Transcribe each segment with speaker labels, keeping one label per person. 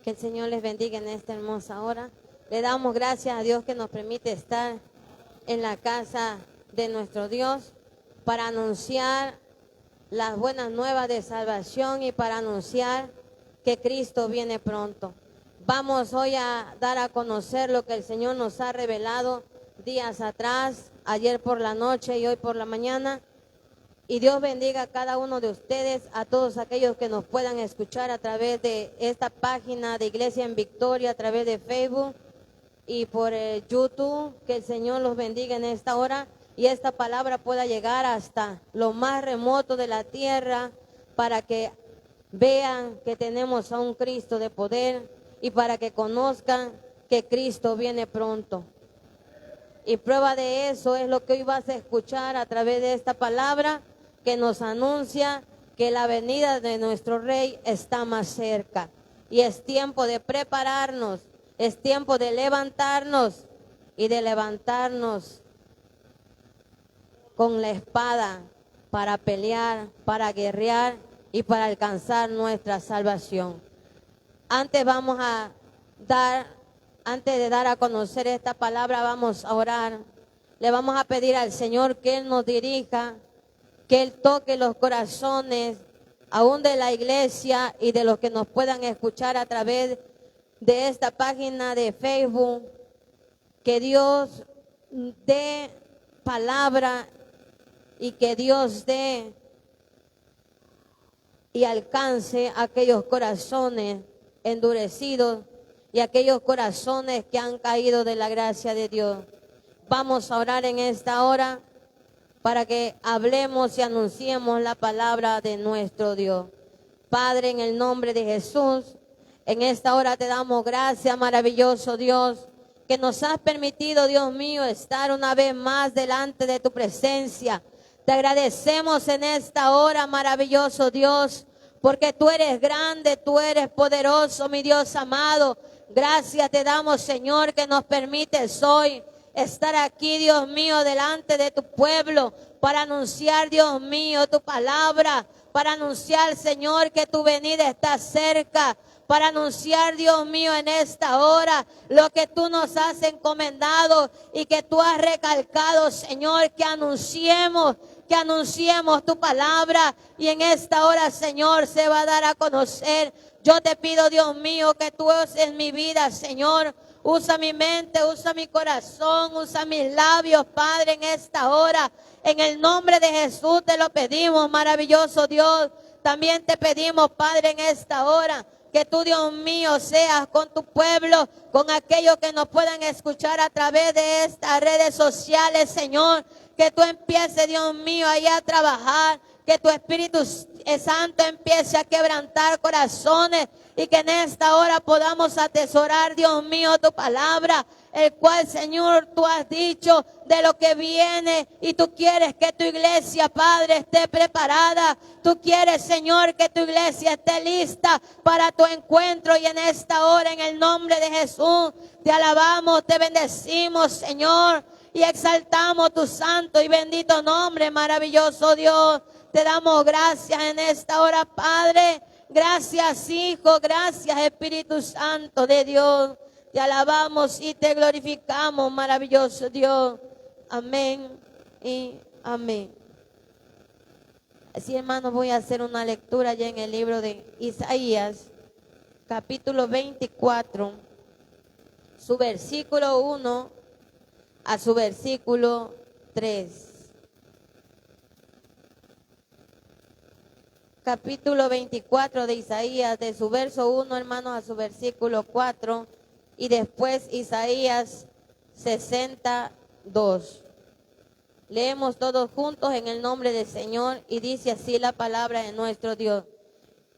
Speaker 1: Que el Señor les bendiga en esta hermosa hora. Le damos gracias a Dios que nos permite estar en la casa de nuestro Dios para anunciar las buenas nuevas de salvación y para anunciar que Cristo viene pronto. Vamos hoy a dar a conocer lo que el Señor nos ha revelado días atrás, ayer por la noche y hoy por la mañana. Y Dios bendiga a cada uno de ustedes, a todos aquellos que nos puedan escuchar a través de esta página de Iglesia en Victoria, a través de Facebook y por YouTube. Que el Señor los bendiga en esta hora y esta palabra pueda llegar hasta lo más remoto de la tierra para que vean que tenemos a un Cristo de poder y para que conozcan que Cristo viene pronto. Y prueba de eso es lo que hoy vas a escuchar a través de esta palabra que nos anuncia que la venida de nuestro Rey está más cerca. Y es tiempo de prepararnos, es tiempo de levantarnos y de levantarnos con la espada para pelear, para guerrear y para alcanzar nuestra salvación. Antes de dar a conocer esta palabra, vamos a orar. Le vamos a pedir al Señor que Él nos dirija, que Él toque los corazones, aún de la iglesia y de los que nos puedan escuchar a través de esta página de Facebook. Que Dios dé palabra y que Dios dé y alcance aquellos corazones endurecidos y aquellos corazones que han caído de la gracia de Dios. Vamos a orar en esta hora para que hablemos y anunciemos la palabra de nuestro Dios. Padre, en el nombre de Jesús, en esta hora te damos gracias, maravilloso Dios, que nos has permitido, Dios mío, estar una vez más delante de tu presencia. Te agradecemos en esta hora, maravilloso Dios, porque tú eres grande, tú eres poderoso, mi Dios amado. Gracias te damos, Señor, que nos permites hoy estar aquí, Dios mío, delante de tu pueblo para anunciar, Dios mío, tu palabra, para anunciar, Señor, que tu venida está cerca, para anunciar, Dios mío, en esta hora lo que tú nos has encomendado y que tú has recalcado, Señor, que anunciemos tu palabra. Y en esta hora, Señor, se va a dar a conocer. Yo te pido, Dios mío, que tú uses mi vida, Señor. Usa mi mente, usa mi corazón, usa mis labios, Padre, en esta hora. En el nombre de Jesús te lo pedimos, maravilloso Dios. También te pedimos, Padre, en esta hora, que tú, Dios mío, seas con tu pueblo, con aquellos que nos puedan escuchar a través de estas redes sociales, Señor. Que tú empieces, Dios mío, ahí a trabajar. Que tu Espíritu Santo empiece a quebrantar corazones y que en esta hora podamos atesorar, Dios mío, tu palabra, el cual, Señor, tú has dicho de lo que viene y tú quieres que tu iglesia, Padre, esté preparada. Tú quieres, Señor, que tu iglesia esté lista para tu encuentro y en esta hora, en el nombre de Jesús, te alabamos, te bendecimos, Señor, y exaltamos tu santo y bendito nombre, maravilloso Dios. Te damos gracias en esta hora, Padre. Gracias, Hijo. Gracias, Espíritu Santo de Dios. Te alabamos y te glorificamos, maravilloso Dios. Amén y amén. Así, hermanos, voy a hacer una lectura ya en el libro de Isaías, capítulo 24, su versículo 1 a su versículo 3. Capítulo 24 de Isaías, de su verso 1, hermanos, a su versículo 4, y después Isaías 62. Leemos todos juntos en el nombre del Señor y dice así la palabra de nuestro Dios.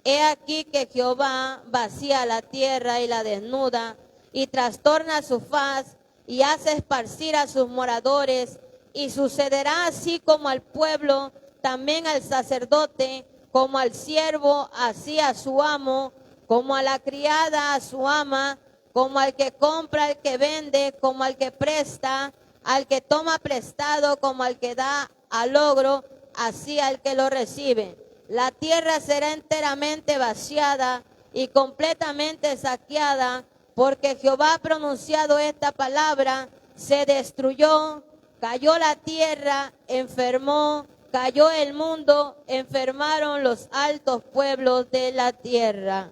Speaker 1: He aquí que Jehová vacía la tierra y la desnuda y trastorna su faz y hace esparcir a sus moradores, y sucederá así como al pueblo, también al sacerdote, como al siervo, así a su amo, como a la criada, a su ama, como al que compra, al que vende, como al que presta, al que toma prestado, como al que da al logro, así al que lo recibe. La tierra será enteramente vaciada y completamente saqueada, porque Jehová ha pronunciado esta palabra, se destruyó, cayó la tierra, enfermó, cayó el mundo, enfermaron los altos pueblos de la tierra.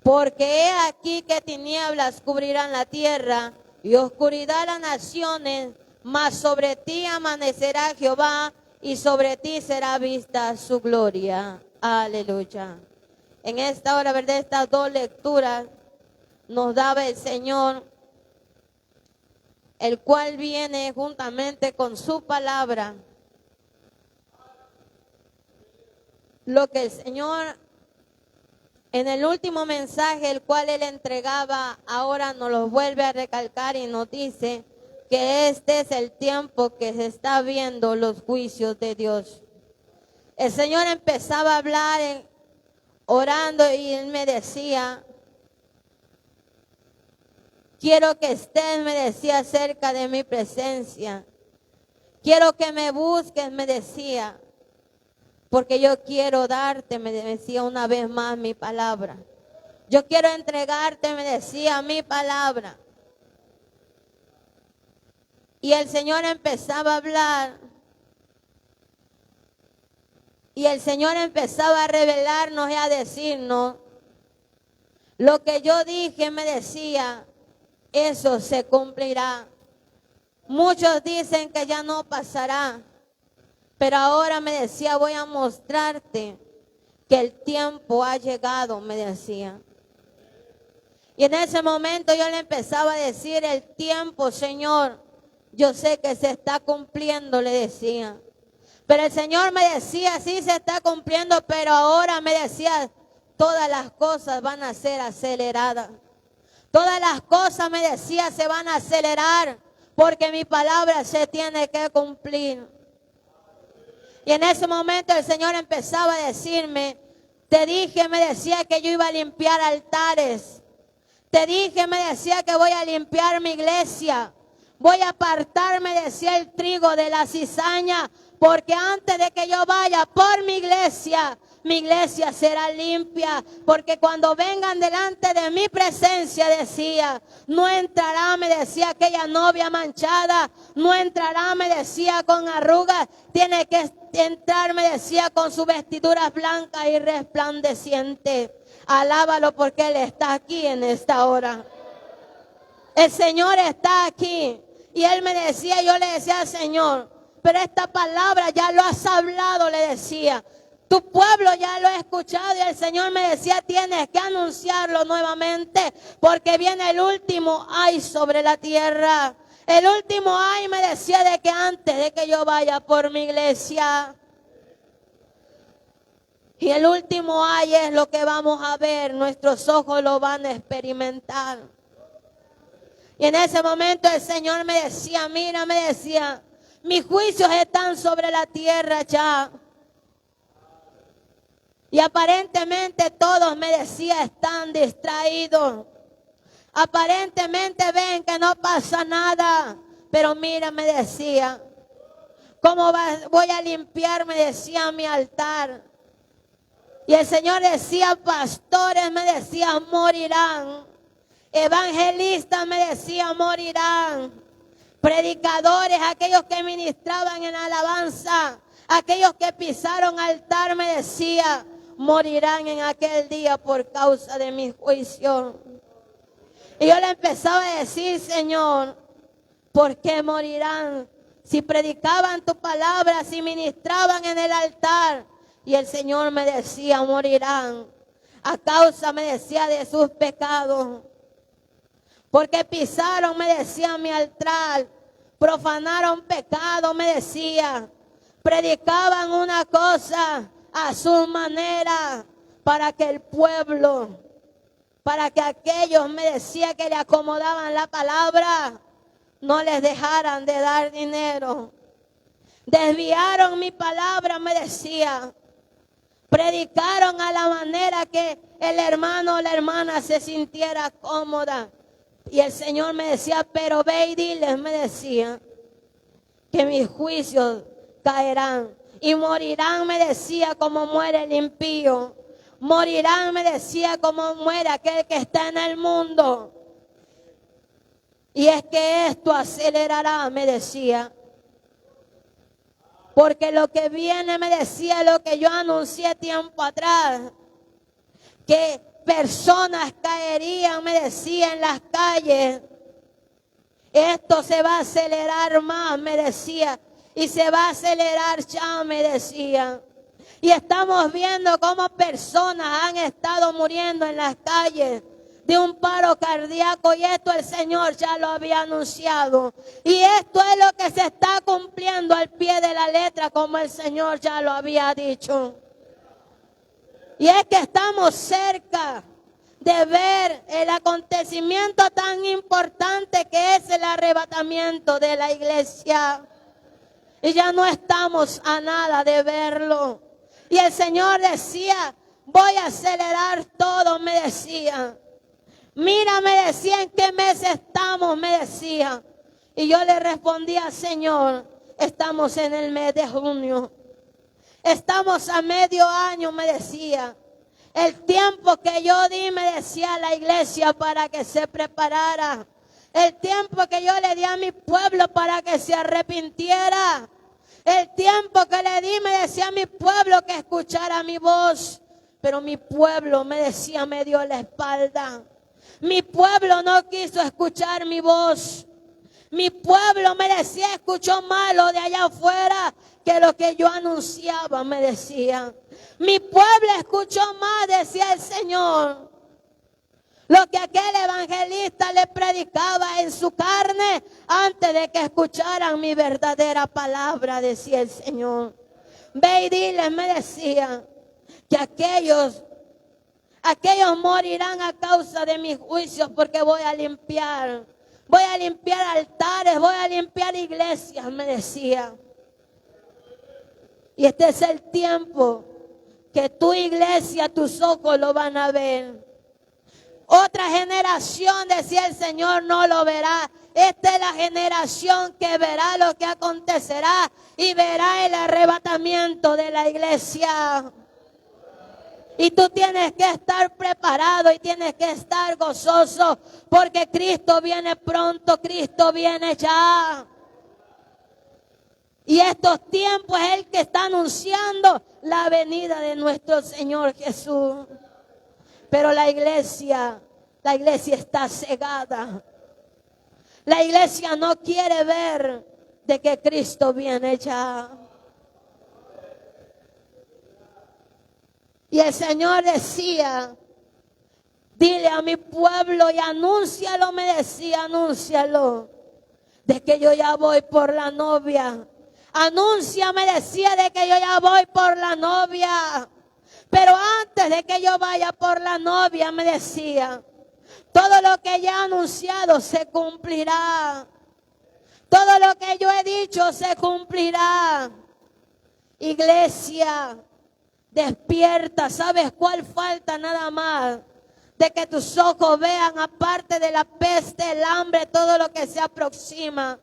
Speaker 1: Porque he aquí que tinieblas cubrirán la tierra y oscuridad las naciones, mas sobre ti amanecerá Jehová y sobre ti será vista su gloria. Aleluya. En esta hora, ¿verdad? Estas dos lecturas nos daba el Señor, el cual viene juntamente con su palabra. Lo que el Señor en el último mensaje, el cual Él entregaba, ahora nos lo vuelve a recalcar y nos dice que este es el tiempo que se está viendo los juicios de Dios. El Señor empezaba a hablar orando y Él me decía, quiero que estés, me decía, cerca de mi presencia. Quiero que me busques, me decía, porque yo quiero darte, me decía una vez más, mi palabra. Yo quiero entregarte, me decía, mi palabra. Y el Señor empezaba a hablar. Y el Señor empezaba a revelarnos y a decirnos, lo que yo dije, me decía, eso se cumplirá. Muchos dicen que ya no pasará. Pero ahora me decía, voy a mostrarte que el tiempo ha llegado, me decía. Y en ese momento yo le empezaba a decir, el tiempo, Señor, yo sé que se está cumpliendo, le decía. Pero el Señor me decía, sí se está cumpliendo, pero ahora me decía, todas las cosas van a ser aceleradas. Todas las cosas, me decía, se van a acelerar, porque mi palabra se tiene que cumplir. Y en ese momento el Señor empezaba a decirme, te dije, me decía, que yo iba a limpiar altares. Te dije, me decía, que voy a limpiar mi iglesia. Voy a apartar, me decía, el trigo de la cizaña, porque antes de que yo vaya por mi iglesia será limpia, porque cuando vengan delante de mi presencia, decía, no entrará, me decía, aquella novia manchada, no entrará, me decía, con arrugas, tiene que entrar, me decía, con sus vestiduras blancas y resplandecientes. Alábalo porque Él está aquí en esta hora. El Señor está aquí. Y Él me decía, yo le decía al Señor, pero esta palabra ya lo has hablado, le decía. Tu pueblo ya lo ha escuchado y el Señor me decía, tienes que anunciarlo nuevamente porque viene el último ay sobre la tierra. El último ay, me decía, de que antes de que yo vaya por mi iglesia. Y el último ay es lo que vamos a ver, nuestros ojos lo van a experimentar. Y en ese momento el Señor me decía, mira, me decía, mis juicios están sobre la tierra ya. Y aparentemente todos, me decía, están distraídos. Aparentemente ven que no pasa nada. Pero mira, me decía, ¿cómo voy a limpiar? Me decía, mi altar. Y el Señor decía, pastores, me decía, morirán. Evangelistas, me decía, morirán. Predicadores, aquellos que ministraban en alabanza, aquellos que pisaron altar, me decía, morirán en aquel día por causa de mi juicio. Y yo le empezaba a decir, Señor, ¿por qué morirán? Si predicaban tu palabra, si ministraban en el altar. Y el Señor me decía, morirán a causa, me decía, de sus pecados. Porque pisaron, me decía, mi altar, profanaron pecado, me decía. Predicaban una cosa a su manera para que el pueblo, para que aquellos, me decía, que le acomodaban la palabra, no les dejaran de dar dinero. Desviaron mi palabra, me decía. Predicaron a la manera que el hermano o la hermana se sintiera cómoda. Y el Señor me decía, pero ve y diles, me decía, que mis juicios caerán y morirán, me decía, como muere el impío. morirán, me decía, como muere aquel que está en el mundo. Y es que esto acelerará, me decía. Porque lo que viene, me decía, lo que yo anuncié tiempo atrás, que personas caerían, me decía, en las calles. Esto se va a acelerar más, me decía, y se va a acelerar ya, me decía. Y estamos viendo cómo personas han estado muriendo en las calles de un paro cardíaco, y esto el Señor ya lo había anunciado. Y esto es lo que se está cumpliendo al pie de la letra, como el Señor ya lo había dicho. Y es que estamos cerca de ver el acontecimiento tan importante que es el arrebatamiento de la iglesia. Y ya no estamos a nada de verlo. Y el Señor decía, voy a acelerar todo, me decía. Mira, me decía, ¿en qué mes estamos? Me decía. Y yo le respondía, Señor, estamos en el mes de junio. Estamos a medio año, me decía. El tiempo que yo di, me decía, a la iglesia para que se preparara. El tiempo que yo le di a mi pueblo para que se arrepintiera. El tiempo que le di, me decía, a mi pueblo que escuchara mi voz. Pero mi pueblo, me decía, me dio la espalda. Mi pueblo no quiso escuchar mi voz. Mi pueblo, me decía, escuchó más lo de allá afuera que lo que yo anunciaba, me decía. Mi pueblo escuchó más, decía el Señor, lo que aquel evangelista le predicaba en su carne antes de que escucharan mi verdadera palabra, decía el Señor. Ve y diles, me decía, que aquellos morirán a causa de mis juicios, porque voy a limpiar altares, voy a limpiar iglesias, me decía. Y este es el tiempo que tu iglesia, tus ojos lo van a ver. Otra generación, decía el Señor, no lo verá. Esta es la generación que verá lo que acontecerá y verá el arrebatamiento de la iglesia. Y tú tienes que estar preparado y tienes que estar gozoso, porque Cristo viene pronto, Cristo viene ya. Y estos tiempos es el que está anunciando la venida de nuestro Señor Jesús. Pero la iglesia está cegada. La iglesia no quiere ver de que Cristo viene ya. Y el Señor decía, dile a mi pueblo y anúncialo, me decía, anúncialo, de que yo ya voy por la novia. Anuncia, me decía, de que yo ya voy por la novia. Pero antes de que yo vaya por la novia, me decía, todo lo que ya he anunciado se cumplirá. Todo lo que yo he dicho se cumplirá. Iglesia, despierta. ¿Sabes cuál falta nada más? De que tus ojos vean, aparte de la peste, el hambre, todo lo que se aproxima.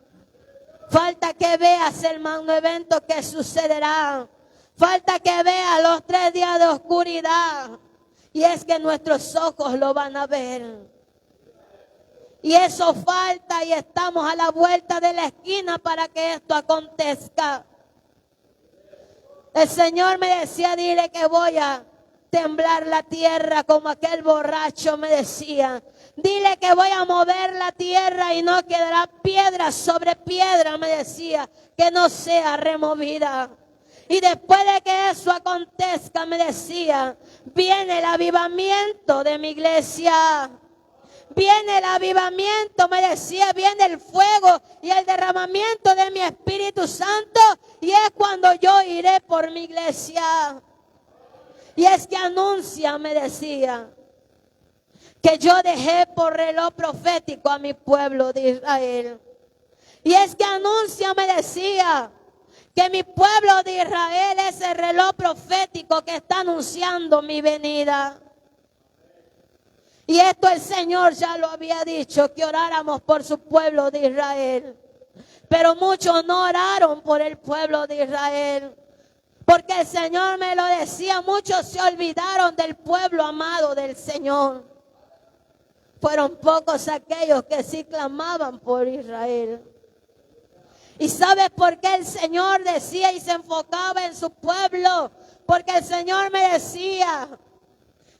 Speaker 1: Falta que veas el magno evento que sucederá. Falta que veas los 3 días de oscuridad. Y es que nuestros ojos lo van a ver. Y eso falta, y estamos a la vuelta de la esquina para que esto acontezca. El Señor me decía, dile que voy a temblar la tierra como aquel borracho, me decía. Dile que voy a mover la tierra y no quedará piedra sobre piedra, me decía, que no sea removida. Y después de que eso acontezca, me decía, viene el avivamiento de mi iglesia. Viene el avivamiento, me decía, viene el fuego y el derramamiento de mi Espíritu Santo. Y es cuando yo iré por mi iglesia. Y es que anuncia, me decía, que yo dejé por reloj profético a mi pueblo de Israel. Y es que anuncia, me decía, que mi pueblo de Israel es el reloj profético que está anunciando mi venida. Y esto el Señor ya lo había dicho, que oráramos por su pueblo de Israel. Pero muchos no oraron por el pueblo de Israel. Porque el Señor me lo decía, muchos se olvidaron del pueblo amado del Señor. Fueron pocos aquellos que sí clamaban por Israel. ¿Y sabes por qué el Señor decía y se enfocaba en su pueblo? Porque el Señor me decía,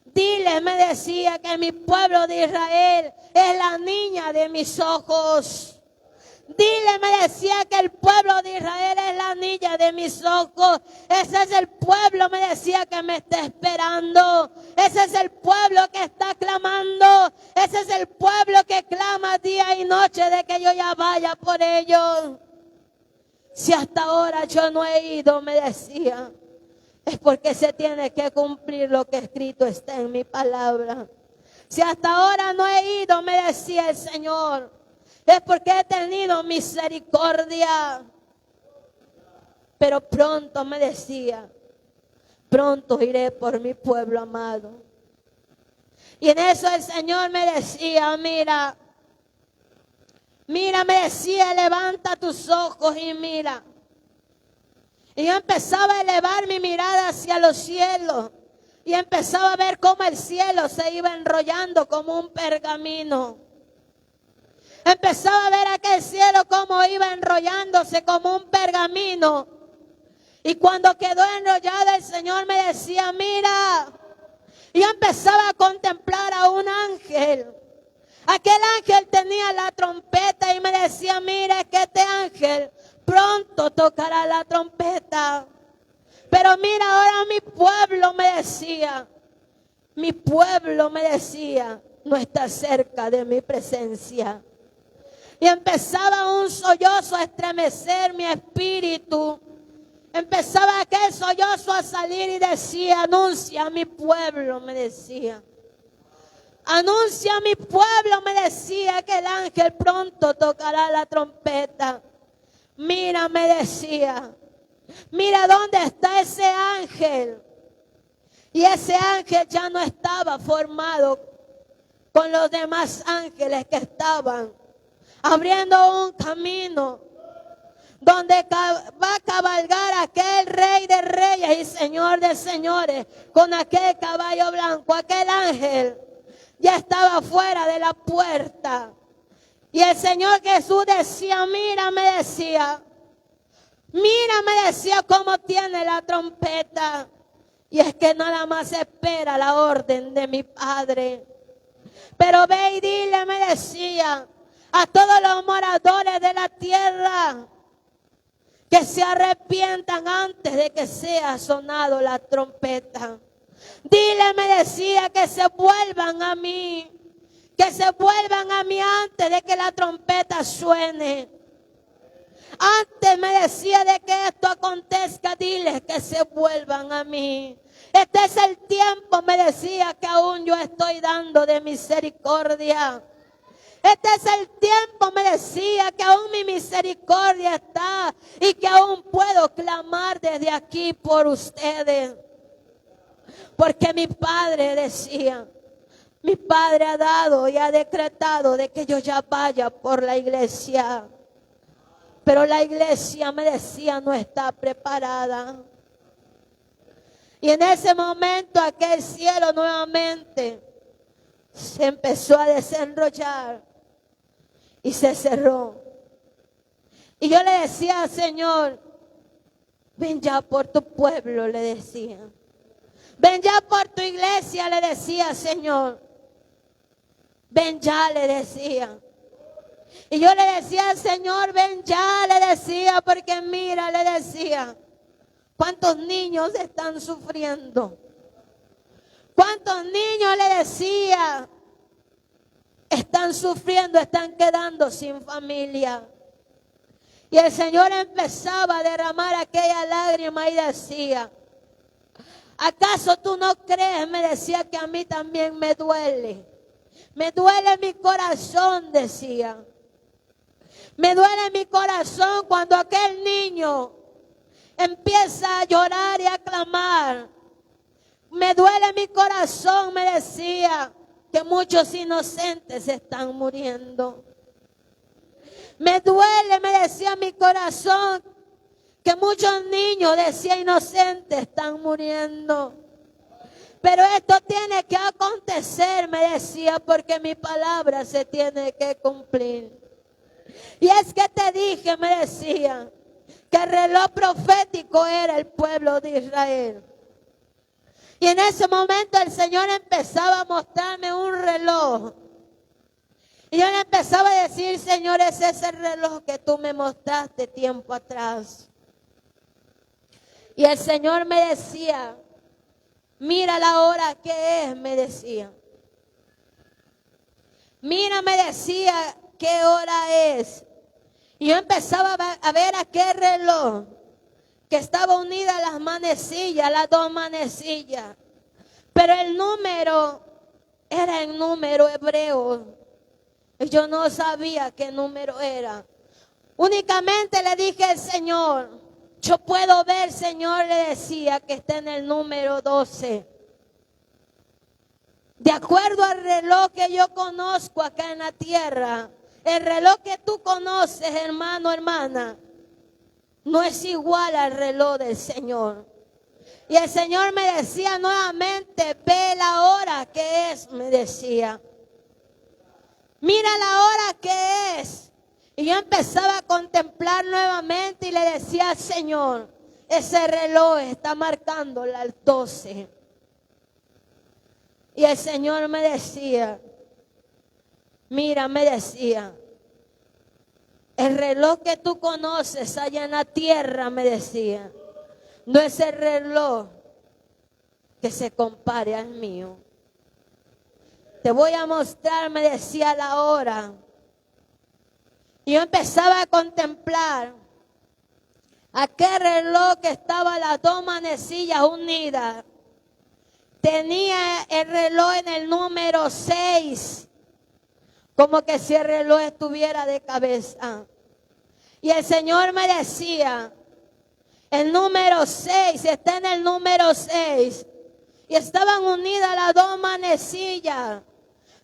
Speaker 1: dile, me decía que mi pueblo de Israel es la niña de mis ojos. Dile, me decía que el pueblo de Israel es la niña de mis ojos. Ese es el pueblo, me decía, que me está esperando. Ese es el pueblo que está clamando. Ese es el pueblo que clama día y noche de que yo ya vaya por ellos. Si hasta ahora yo no he ido, me decía, es porque se tiene que cumplir lo que escrito está en mi palabra. Si hasta ahora no he ido, me decía el Señor, es porque he tenido misericordia. Pero pronto, me decía, pronto iré por mi pueblo amado. Y en eso el Señor me decía, mira, me decía, levanta tus ojos y mira. Y yo empezaba a elevar mi mirada hacia los cielos. Y empezaba a ver cómo el cielo se iba enrollando como un pergamino. Empezaba a ver aquel cielo como iba enrollándose como un pergamino. Y cuando quedó enrollado, el Señor me decía, mira. Y yo empezaba a contemplar a un ángel. Aquel ángel tenía la trompeta y me decía, mira, que este ángel pronto tocará la trompeta. Pero mira, ahora mi pueblo, me decía, no está cerca de mi presencia. Y empezaba un sollozo a estremecer mi espíritu. Empezaba aquel sollozo a salir y decía, anuncia a mi pueblo, me decía. Anuncia a mi pueblo, me decía, que el ángel pronto tocará la trompeta. Mira, me decía, mira dónde está ese ángel. Y ese ángel ya no estaba formado con los demás ángeles que estaban abriendo un camino donde va a cabalgar aquel rey de reyes y señor de señores con aquel caballo blanco. Aquel ángel ya estaba fuera de la puerta. Y el Señor Jesús decía, mira, me decía cómo tiene la trompeta. Y es que nada más espera la orden de mi Padre. Pero ve y dile, me decía, a todos los moradores de la tierra que se arrepientan antes de que sea sonado la trompeta. Dile, me decía, que se vuelvan a mí. Que se vuelvan a mí antes de que la trompeta suene. Antes, me decía, de que esto acontezca, diles que se vuelvan a mí. Este es el tiempo, me decía, que aún yo estoy dando de misericordia. Este es el tiempo, me decía, que aún mi misericordia está y que aún puedo clamar desde aquí por ustedes. Porque mi Padre decía, mi Padre ha dado y ha decretado de que yo ya vaya por la iglesia. Pero la iglesia, me decía, no está preparada. Y en ese momento aquel cielo nuevamente se empezó a desenrollar y se cerró. Y yo le decía, Señor, ven ya por tu pueblo, le decía. Ven ya por tu iglesia, le decía, Señor. Ven ya, le decía. Y yo le decía, Señor, ven ya, le decía, porque mira, le decía, ¿cuántos niños están sufriendo? ¿Cuántos niños, le decía, están sufriendo, están quedando sin familia? Y el Señor empezaba a derramar aquella lágrima y decía, ¿acaso tú no crees? Me decía, que a mí también me duele. Me duele mi corazón, decía. Me duele mi corazón cuando aquel niño empieza a llorar y a clamar. Me duele mi corazón, me decía, que muchos inocentes están muriendo. Me duele, me decía mi corazón, que muchos niños, decía, inocentes están muriendo. Pero esto tiene que acontecer, me decía, porque mi palabra se tiene que cumplir. Y es que te dije, me decía, que el reloj profético era el pueblo de Israel. Y en ese momento el Señor empezaba a mostrarme un reloj. Y yo le empezaba a decir, Señor, ese es el reloj que tú me mostraste tiempo atrás. Y el Señor me decía, mira la hora que es, me decía. Mira, me decía, qué hora es. Y yo empezaba a ver aquel reloj que estaba unida a las manecillas, las dos manecillas. Pero el número era el número hebreo. Y yo no sabía qué número era. Únicamente le dije al Señor, yo puedo ver, Señor, le decía, que está en el número 12. De acuerdo al reloj que yo conozco acá en la tierra, el reloj que tú conoces, hermano, hermana, no es igual al reloj del Señor. Y el Señor me decía nuevamente, ve la hora que es, me decía. Mira la hora que es. Y yo empezaba a contemplar nuevamente y le decía, Señor, ese reloj está marcando las 12. Y el Señor me decía, mira, me decía, el reloj que tú conoces allá en la tierra, me decía, no es el reloj que se compare al mío. Te voy a mostrar, me decía, la hora. Y yo empezaba a contemplar aquel reloj que estaba las dos manecillas unidas. Tenía el reloj en el número 6, como que si el reloj estuviera de cabeza. Y el Señor me decía, el número 6, está en el número 6. Y estaban unidas las dos manecillas.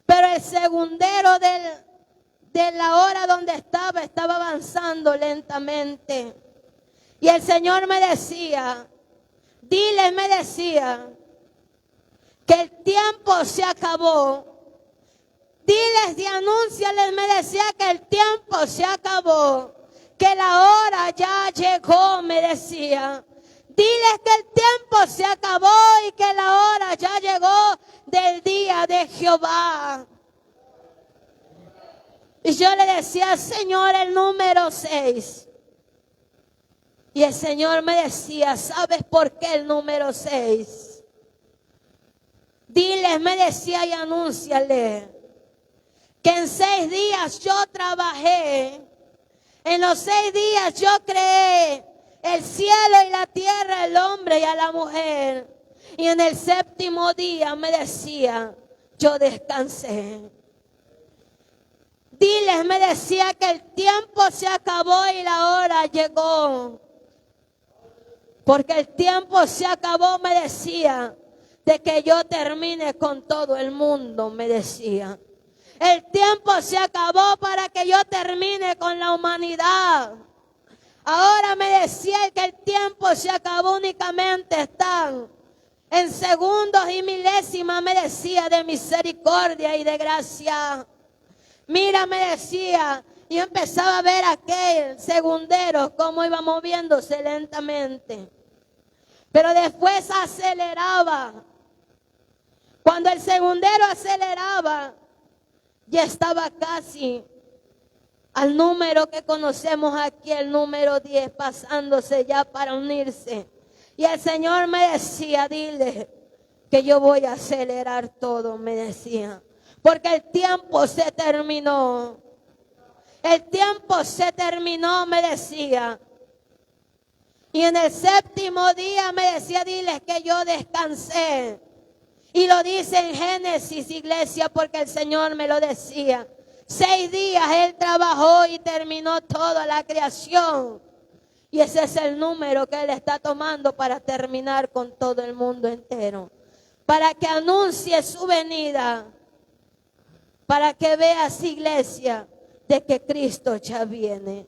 Speaker 1: Pero el segundero de la hora donde estaba avanzando lentamente. Y el Señor me decía, diles, me decía, que el tiempo se acabó. Diles y anúnciales, me decía, que el tiempo se acabó. Que la hora ya llegó, me decía. Diles que el tiempo se acabó y que la hora ya llegó del día de Jehová. Y yo le decía, Señor, el número 6. Y el Señor me decía, ¿sabes por qué el número 6? Diles, me decía, y anúnciale que en 6 días yo trabajé. En los 6 días yo creé el cielo y la tierra, el hombre y a la mujer. Y en el 7º día, me decía, yo descansé. Diles, me decía, que el tiempo se acabó y la hora llegó. Porque el tiempo se acabó, me decía, de que yo termine con todo el mundo, me decía. El tiempo se acabó para que yo termine con la humanidad. Ahora me decía que el tiempo se acabó, únicamente están en segundos y milésimas, me decía, de misericordia y de gracia. Mira, me decía, y yo empezaba a ver aquel segundero cómo iba moviéndose lentamente. Pero después aceleraba. Cuando el segundero aceleraba, ya estaba casi al número que conocemos aquí, el número 10, pasándose ya para unirse. Y el Señor me decía, dile que yo voy a acelerar todo, me decía. Porque el tiempo se terminó. El tiempo se terminó, me decía. Y en el 7º día me decía, diles que yo descansé. Y lo dice en Génesis, iglesia, porque el Señor me lo decía. 6 días Él trabajó y terminó toda la creación. Y ese es el número que Él está tomando para terminar con todo el mundo entero. Para que anuncie su venida. Para que veas, iglesia, de que Cristo ya viene.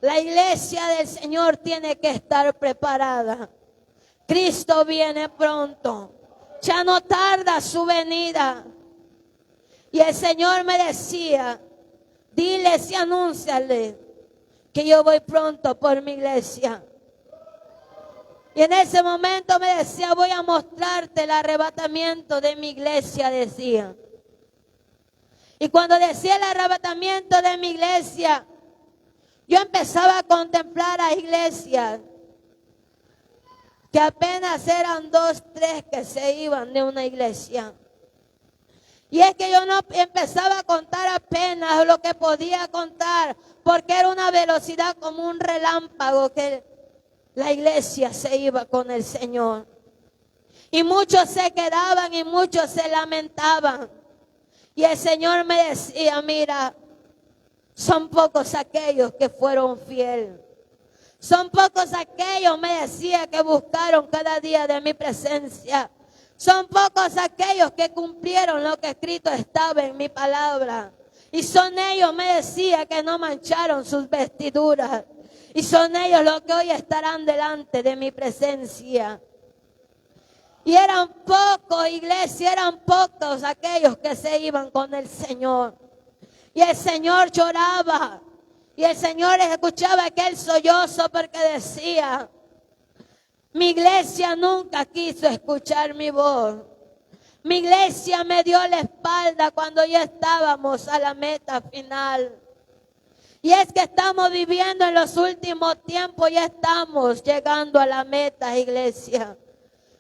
Speaker 1: La iglesia del Señor tiene que estar preparada. Cristo viene pronto. Ya no tarda su venida. Y el Señor me decía, diles y anúnciale que yo voy pronto por mi iglesia. Y en ese momento me decía, voy a mostrarte el arrebatamiento de mi iglesia, decía. Y cuando decía el arrebatamiento de mi iglesia, yo empezaba a contemplar a iglesias que apenas eran 2, 3 que se iban de una iglesia. Y es que yo no empezaba a contar apenas lo que podía contar, porque era una velocidad como un relámpago que la iglesia se iba con el Señor. Y muchos se quedaban y muchos se lamentaban. Y el Señor me decía, mira, son pocos aquellos que fueron fieles. Son pocos aquellos, me decía, que buscaron cada día de mi presencia. Son pocos aquellos que cumplieron lo que escrito estaba en mi palabra. Y son ellos, me decía, que no mancharon sus vestiduras. Y son ellos los que hoy estarán delante de mi presencia. Y eran pocos, iglesia, eran pocos aquellos que se iban con el Señor. Y el Señor lloraba. Y el Señor escuchaba aquel sollozo porque decía, mi iglesia nunca quiso escuchar mi voz. Mi iglesia me dio la espalda cuando ya estábamos a la meta final. Y es que estamos viviendo en los últimos tiempos, ya estamos llegando a la meta, iglesia.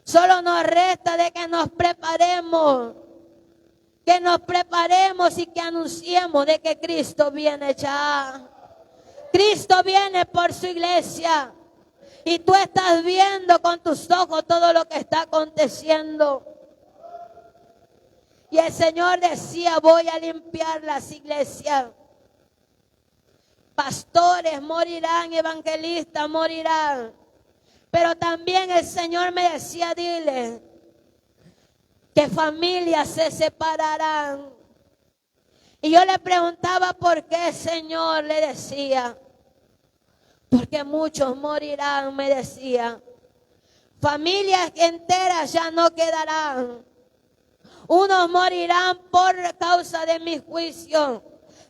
Speaker 1: Solo nos resta de que nos preparemos y que anunciemos de que Cristo viene ya. Cristo viene por su iglesia. Y tú estás viendo con tus ojos todo lo que está aconteciendo. Y el Señor decía, voy a limpiar las iglesias. Pastores morirán, evangelistas morirán. Pero también el Señor me decía, dile que familias se separarán. Y yo le preguntaba, ¿por qué, Señor? Le decía, porque muchos morirán, me decía. Familias enteras ya no quedarán. Unos morirán por causa de mi juicio,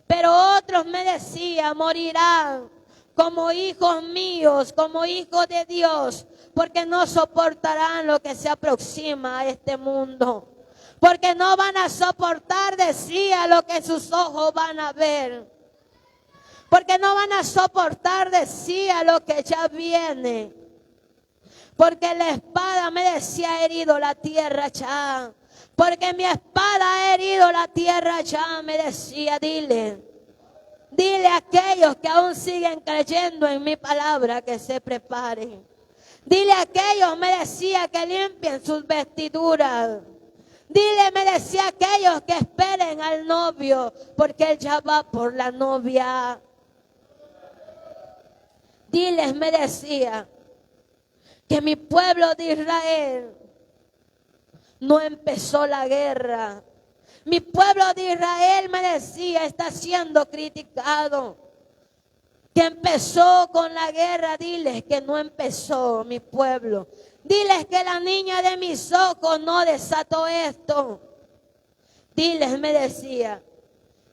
Speaker 1: pero otros, me decía, morirán como hijos míos, como hijos de Dios, porque no soportarán lo que se aproxima a este mundo. Porque no van a soportar, decía, lo que sus ojos van a ver. Porque no van a soportar, decía, lo que ya viene. Porque la espada, me decía, ha herido la tierra ya. Porque mi espada ha herido la tierra ya, me decía, dile. Dile a aquellos que aún siguen creyendo en mi palabra que se preparen. Dile a aquellos, me decía, que limpien sus vestiduras. Dile, me decía, a aquellos que esperen al novio, porque él ya va por la novia. Diles, me decía, que mi pueblo de Israel no empezó la guerra. Mi pueblo de Israel, me decía, está siendo criticado. Que empezó con la guerra, diles que no empezó mi pueblo. Diles que la niña de mis ojos no desató esto. Diles, me decía,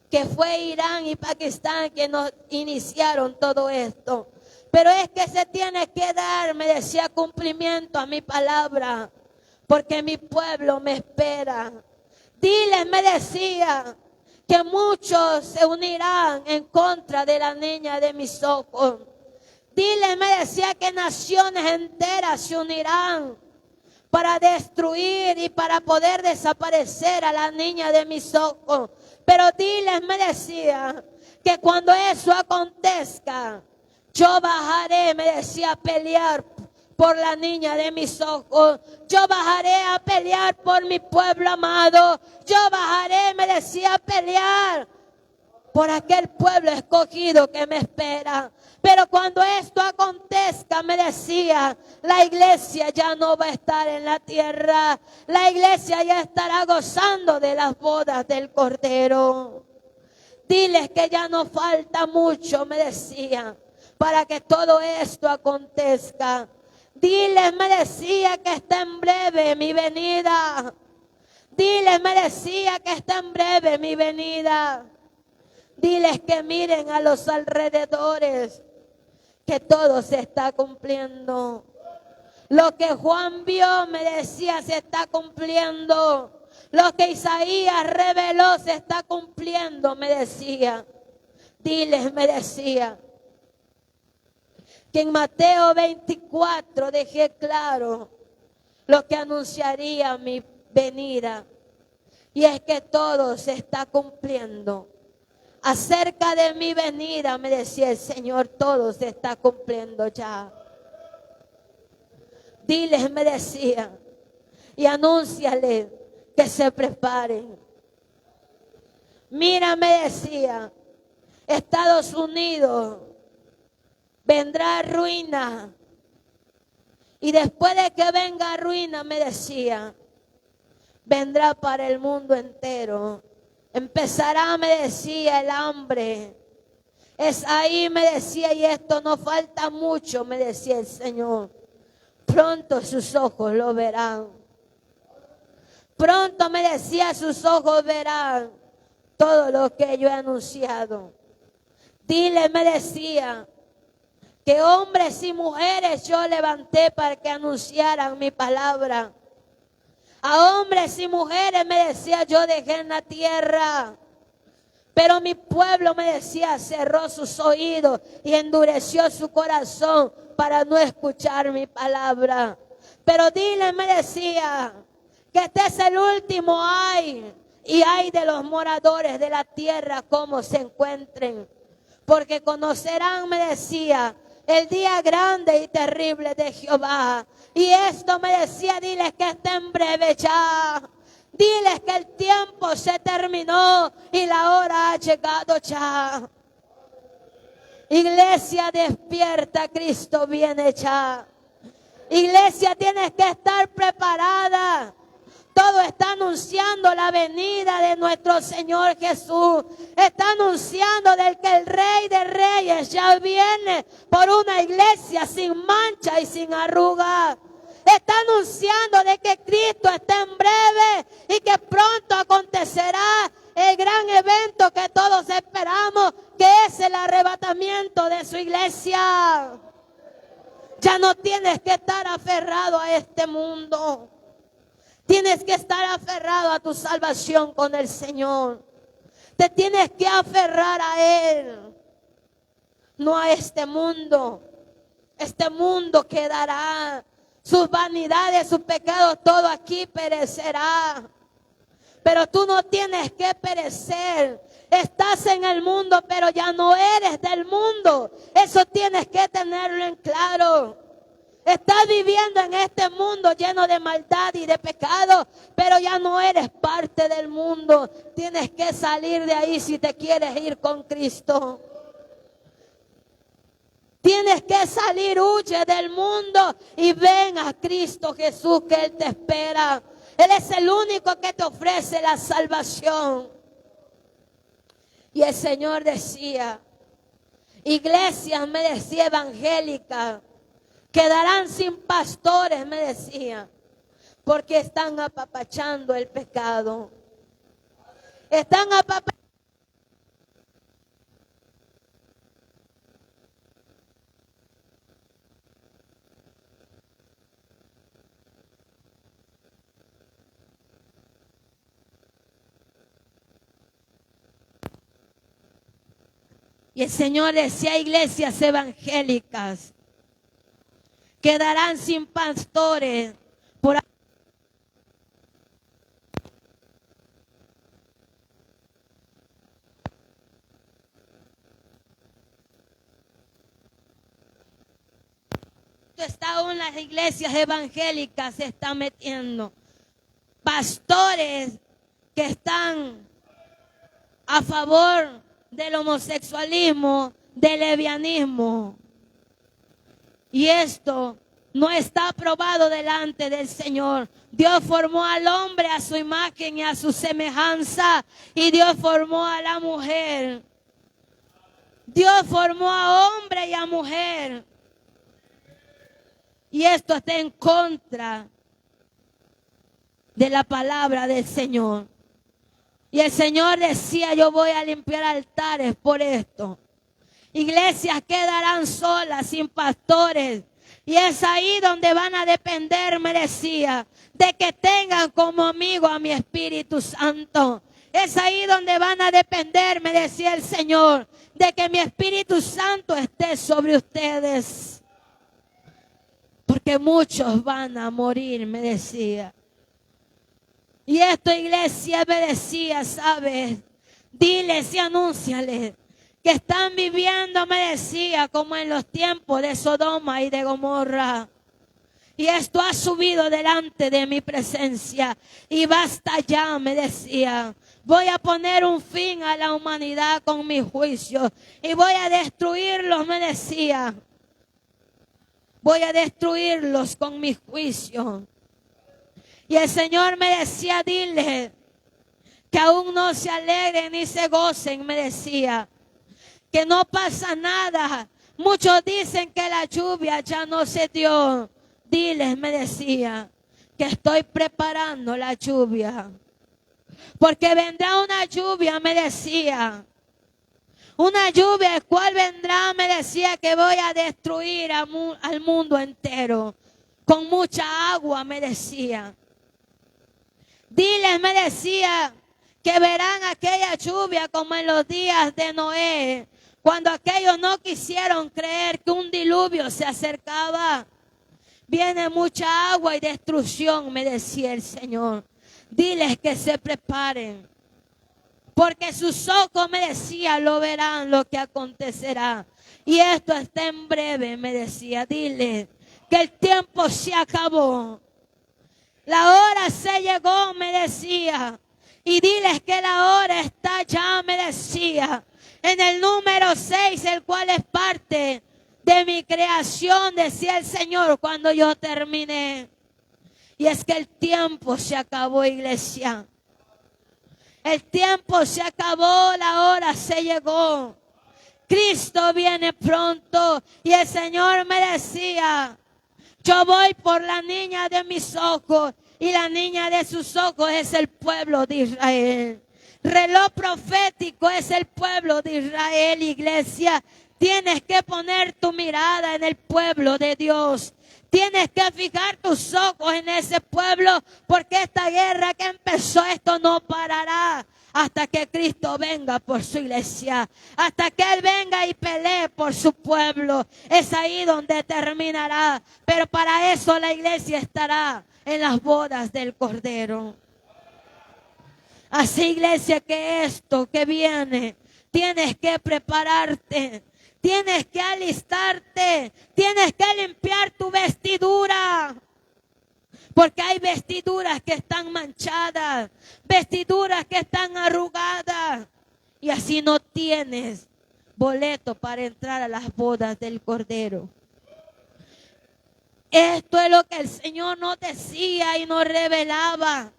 Speaker 1: que fue Irán y Pakistán que nos iniciaron todo esto. Pero es que se tiene que dar, me decía, cumplimiento a mi palabra, porque mi pueblo me espera. Diles, me decía, que muchos se unirán en contra de la niña de mis ojos. Diles, me decía, que naciones enteras se unirán para destruir y para poder desaparecer a la niña de mis ojos. Pero diles, me decía, que cuando eso acontezca, yo bajaré, me decía, a pelear por la niña de mis ojos. Yo bajaré a pelear por mi pueblo amado. Yo bajaré, me decía, a pelear por aquel pueblo escogido que me espera. Pero cuando esto acontezca, me decía, la iglesia ya no va a estar en la tierra. La iglesia ya estará gozando de las bodas del Cordero. Diles que ya no falta mucho, me decía, para que todo esto acontezca. Diles, me decía, que está en breve mi venida. Diles, me decía, que está en breve mi venida. Diles que miren a los alrededores, que todo se está cumpliendo. Lo que Juan vio, me decía, se está cumpliendo. Lo que Isaías reveló se está cumpliendo, me decía. Diles, me decía, que en Mateo 24 dejé claro lo que anunciaría mi venida. Y es que todo se está cumpliendo. Acerca de mi venida, me decía el Señor, todo se está cumpliendo ya. Diles, me decía, y anúnciale que se preparen. Mira, me decía, Estados Unidos vendrá ruina. Y después de que venga ruina, me decía, vendrá para el mundo entero. Empezará, me decía, el hambre. Es ahí, me decía, y esto no falta mucho, me decía el Señor. Pronto sus ojos lo verán. Pronto, me decía, sus ojos verán todo lo que yo he anunciado. Dile, me decía, que hombres y mujeres yo levanté para que anunciaran mi palabra. A hombres y mujeres, me decía, yo dejé en la tierra. Pero mi pueblo, me decía, cerró sus oídos y endureció su corazón para no escuchar mi palabra. Pero dile, me decía, que este es el último ay. Y ay de los moradores de la tierra como se encuentren. Porque conocerán, me decía, el día grande y terrible de Jehová. Y esto, me decía, diles que está en breve ya. Diles que el tiempo se terminó y la hora ha llegado ya. Iglesia, despierta, Cristo viene ya. Iglesia, tienes que estar preparada. Todo está anunciando la venida de nuestro Señor Jesús. Está anunciando del que el Rey de Reyes ya viene por una iglesia sin mancha y sin arruga. Está anunciando de que Cristo está en breve y que pronto acontecerá el gran evento que todos esperamos, que es el arrebatamiento de su iglesia. Ya no tienes que estar aferrado a este mundo. Tienes que estar aferrado a tu salvación con el Señor. Te tienes que aferrar a Él, no a este mundo. Este mundo quedará. Sus vanidades, sus pecados, todo aquí perecerá. Pero tú no tienes que perecer. Estás en el mundo, pero ya no eres del mundo. Eso tienes que tenerlo en claro. Estás viviendo en este mundo lleno de maldad y de pecado, pero ya no eres parte del mundo. Tienes que salir de ahí si te quieres ir con Cristo. Tienes que salir, huye del mundo y ven a Cristo Jesús, que Él te espera. Él es el único que te ofrece la salvación. Y el Señor decía, iglesias, me decía, evangélicas, quedarán sin pastores, me decía, porque están apapachando el pecado. Están apapachando. Y el Señor decía, iglesias evangélicas quedarán sin pastores por está aún las iglesias evangélicas se están metiendo pastores que están a favor del homosexualismo, del lesbianismo. Y esto no está aprobado delante del Señor. Dios formó al hombre a su imagen y a su semejanza. Y Dios formó a la mujer Dios formó a hombre y a mujer. Y esto está en contra de la palabra del Señor. Y el Señor decía, yo voy a limpiar altares por esto. Iglesias quedarán solas, sin pastores. Y es ahí donde van a depender, me decía, de que tengan como amigo a mi Espíritu Santo. Es ahí donde van a depender, me decía el Señor, de que mi Espíritu Santo esté sobre ustedes. Porque muchos van a morir, me decía. Y esto, iglesia, me decía, ¿sabes? Diles y anúnciales que están viviendo, me decía, como en los tiempos de Sodoma y de Gomorra. Y esto ha subido delante de mi presencia. Y basta ya, me decía. Voy a poner un fin a la humanidad con mi juicio. Y voy a destruirlos, me decía. Voy a destruirlos con mi juicio. Y el Señor me decía, dile que aún no se alegren ni se gocen, me decía. Que no pasa nada. Muchos dicen que la lluvia ya no se dio. Diles, me decía, que estoy preparando la lluvia. Porque vendrá una lluvia, me decía. Una lluvia el cual vendrá, me decía, que voy a destruir al mundo entero. Con mucha agua, me decía. Diles, me decía, que verán aquella lluvia como en los días de Noé. Cuando aquellos no quisieron creer que un diluvio se acercaba. Viene mucha agua y destrucción, me decía el Señor. Diles que se preparen. Porque sus ojos, me decía, lo verán lo que acontecerá. Y esto está en breve, me decía. Dile que el tiempo se acabó. La hora se llegó, me decía. Y diles que la hora está ya, me decía. En el número 6, el cual es parte de mi creación, decía el Señor cuando yo terminé. Y es que el tiempo se acabó, iglesia. El tiempo se acabó, la hora se llegó. Cristo viene pronto. Y el Señor me decía, yo voy por la niña de mis ojos. Y la niña de sus ojos es el pueblo de Israel. Reloj profético es el pueblo de Israel, iglesia. Tienes que poner tu mirada en el pueblo de Dios. Tienes que fijar tus ojos en ese pueblo, porque esta guerra que empezó, esto no parará hasta que Cristo venga por su iglesia, hasta que Él venga y pelee por su pueblo. Es ahí donde terminará, pero para eso la iglesia estará en las bodas del Cordero. Así, iglesia, que esto que viene, tienes que prepararte. Tienes que alistarte, tienes que limpiar tu vestidura. Porque hay vestiduras que están manchadas, vestiduras que están arrugadas. Y así no tienes boleto para entrar a las bodas del Cordero. Esto es lo que el Señor nos decía y nos revelaba.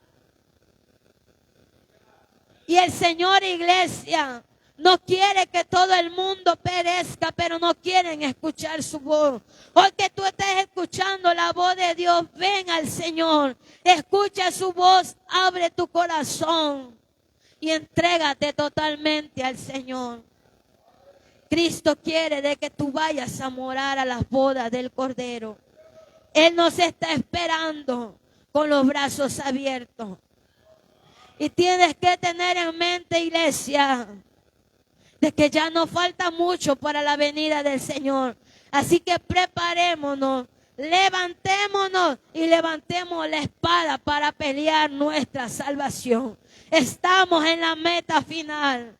Speaker 1: Y el Señor, iglesia, no quiere que todo el mundo perezca, pero no quieren escuchar su voz. Hoy que tú estés escuchando la voz de Dios, ven al Señor. Escucha su voz, abre tu corazón y entrégate totalmente al Señor. Cristo quiere de que tú vayas a morar a las bodas del Cordero. Él nos está esperando con los brazos abiertos. Y tienes que tener en mente, iglesia, de que ya no falta mucho para la venida del Señor. Así que preparémonos, levantémonos y levantemos la espada para pelear nuestra salvación. Estamos en la meta final.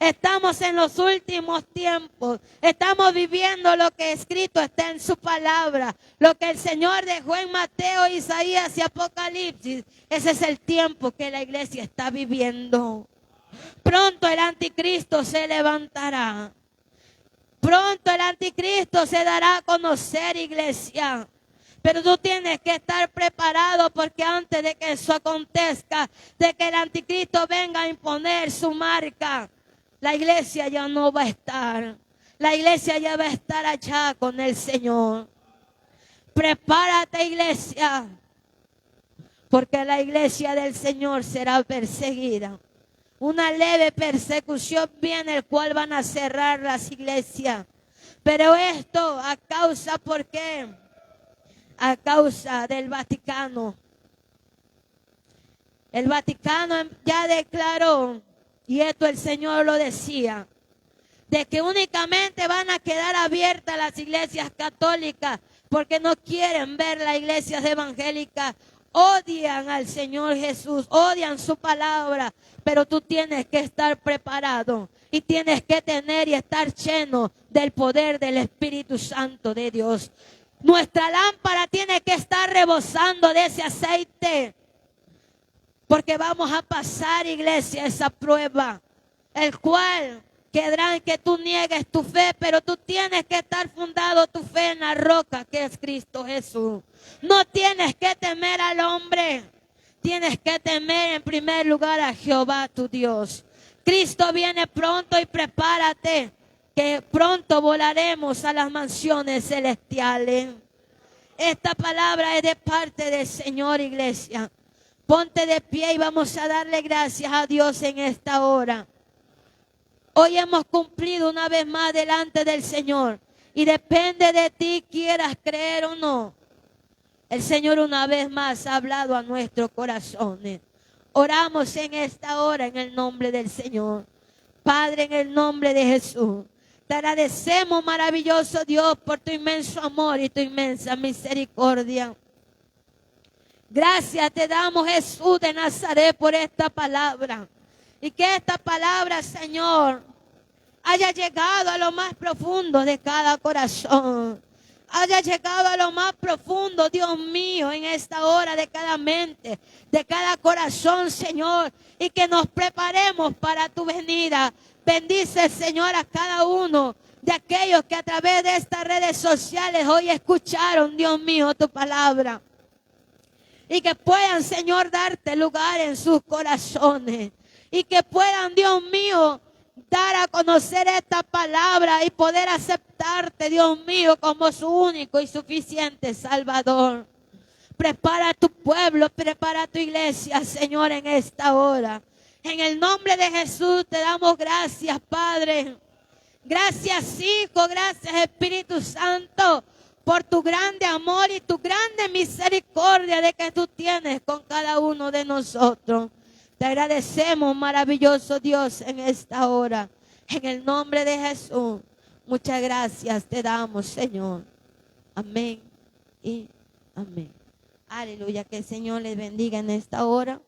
Speaker 1: Estamos en los últimos tiempos. Estamos viviendo lo que escrito está en su palabra. Lo que el Señor dejó en Mateo, Isaías y Apocalipsis. Ese es el tiempo que la iglesia está viviendo. Pronto el anticristo se levantará. Pronto el anticristo se dará a conocer, iglesia. Pero tú tienes que estar preparado, porque antes de que eso acontezca, de que el anticristo venga a imponer su marca, la iglesia ya no va a estar. La iglesia ya va a estar allá con el Señor. Prepárate, iglesia, porque la iglesia del Señor será perseguida. Una leve persecución viene, el cual van a cerrar las iglesias. Pero esto a causa, ¿por qué? A causa del Vaticano. El Vaticano ya declaró, y esto el Señor lo decía, de que únicamente van a quedar abiertas las iglesias católicas porque no quieren ver las iglesias evangélicas. Odian al Señor Jesús, odian su palabra, pero tú tienes que estar preparado y tienes que tener y estar lleno del poder del Espíritu Santo de Dios. Nuestra lámpara tiene que estar rebosando de ese aceite, porque vamos a pasar, iglesia, esa prueba, el cual quedarán que tú niegues tu fe, pero tú tienes que estar fundado tu fe en la roca que es Cristo Jesús. No tienes que temer al hombre, tienes que temer en primer lugar a Jehová tu Dios. Cristo viene pronto y prepárate, que pronto volaremos a las mansiones celestiales. Esta palabra es de parte del Señor, iglesia. Ponte de pie y vamos a darle gracias a Dios en esta hora. Hoy hemos cumplido una vez más delante del Señor. Y depende de ti, quieras creer o no. El Señor una vez más ha hablado a nuestros corazones. Oramos en esta hora en el nombre del Señor. Padre, en el nombre de Jesús. Te agradecemos, maravilloso Dios, por tu inmenso amor y tu inmensa misericordia. Gracias te damos, Jesús de Nazaret, por esta palabra. Y que esta palabra, Señor, haya llegado a lo más profundo de cada corazón. Haya llegado a lo más profundo, Dios mío, en esta hora de cada mente, de cada corazón, Señor. Y que nos preparemos para tu venida. Bendice, Señor, a cada uno de aquellos que a través de estas redes sociales hoy escucharon, Dios mío, tu palabra. Y que puedan, Señor, darte lugar en sus corazones. Y que puedan, Dios mío, dar a conocer esta palabra y poder aceptarte, Dios mío, como su único y suficiente Salvador. Prepara tu pueblo, prepara tu iglesia, Señor, en esta hora. En el nombre de Jesús te damos gracias, Padre. Gracias, Hijo, gracias, Espíritu Santo, por tu grande amor y tu grande misericordia de que tú tienes con cada uno de nosotros. Te agradecemos, maravilloso Dios, en esta hora. En el nombre de Jesús, muchas gracias te damos, Señor. Amén y amén. Aleluya, que el Señor les bendiga en esta hora.